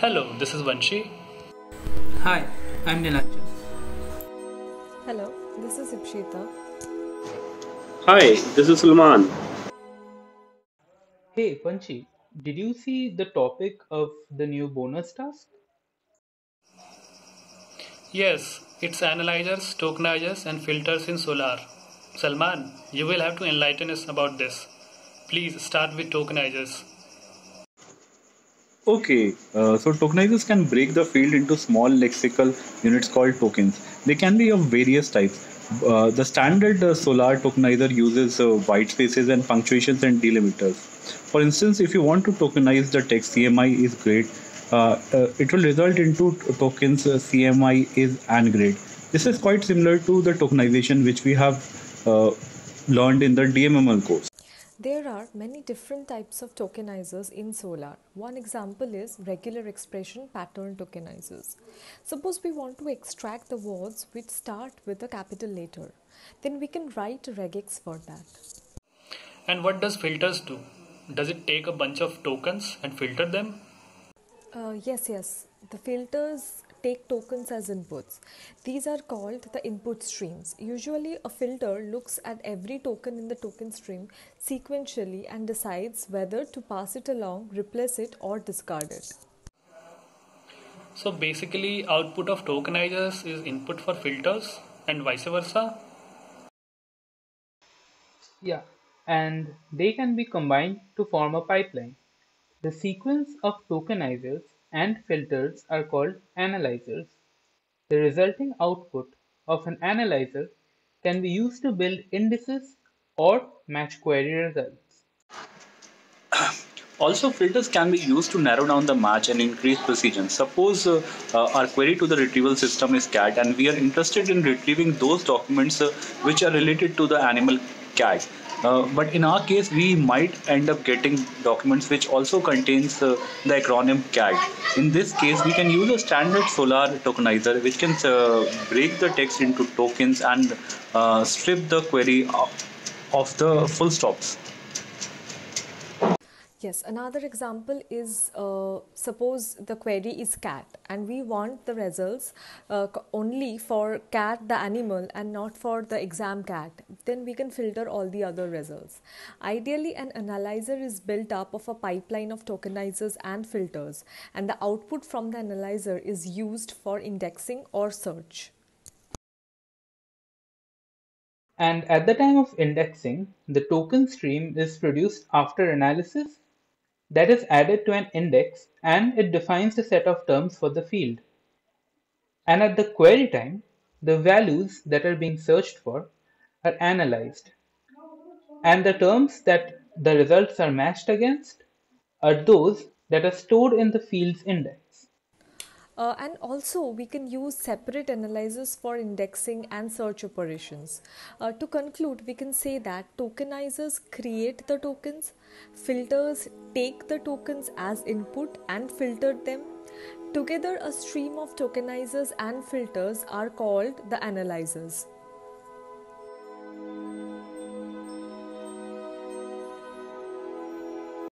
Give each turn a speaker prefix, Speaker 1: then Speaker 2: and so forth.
Speaker 1: Hello, this is Vanshi.
Speaker 2: Hi, I'm Nilanjan.
Speaker 3: Hello, this is Ipshita.
Speaker 4: Hi, this is Sulman.
Speaker 2: Hey, Panchi, did you see the topic of the new bonus task?
Speaker 1: Yes, it's analyzers, tokenizers, and filters in Solar. Salman, you will have to enlighten us about this. Please start with tokenizers.
Speaker 5: Okay, so tokenizers can break the field into small lexical units called tokens. They can be of various types. The standard Solar tokenizer uses white spaces and punctuations and delimiters. For instance, if you want to tokenize the text CMI is great, it will result into tokens CMI is and grade. This is quite similar to the tokenization which we have learned in the DMML course.
Speaker 3: There are many different types of tokenizers in Solar. One example is regular expression pattern tokenizers. Suppose we want to extract the words which start with a capital letter. Then we can write a regex for that.
Speaker 1: And what does filters do? Does it take a bunch of tokens and filter them?
Speaker 3: Yes. The filters take tokens as inputs. These are called the input streams. Usually, a filter looks at every token in the token stream sequentially and decides whether to pass it along, replace it, or discard it.
Speaker 1: So basically, output of tokenizers is input for filters and vice versa.
Speaker 2: Yeah, and they can be combined to form a pipeline. The sequence of tokenizers and filters are called analyzers. The resulting output of an analyzer can be used to build indices or match query results.
Speaker 5: Also, filters can be used to narrow down the match and increase precision. Suppose our query to the retrieval system is cat, and we are interested in retrieving those documents which are related to the animal cat. But in our case, we might end up getting documents which also contains the acronym CAT. In this case, we can use a standard Solar tokenizer, which can break the text into tokens and strip the query of the full stops.
Speaker 3: Yes, another example is suppose the query is cat and we want the results only for cat the animal and not for the exam cat. Then we can filter all the other results. Ideally, an analyzer is built up of a pipeline of tokenizers and filters, and the output from the analyzer is used for indexing or search.
Speaker 2: And at the time of indexing, the token stream is produced after analysis that is added to an index and it defines a set of terms for the field. And at the query time, the values that are being searched for are analyzed. And the terms that the results are matched against are those that are stored in the field's index.
Speaker 3: And also, we can use separate analyzers for indexing and search operations. To conclude, we can say that tokenizers create the tokens, filters take the tokens as input and filter them. Together, a stream of tokenizers and filters are called the analyzers.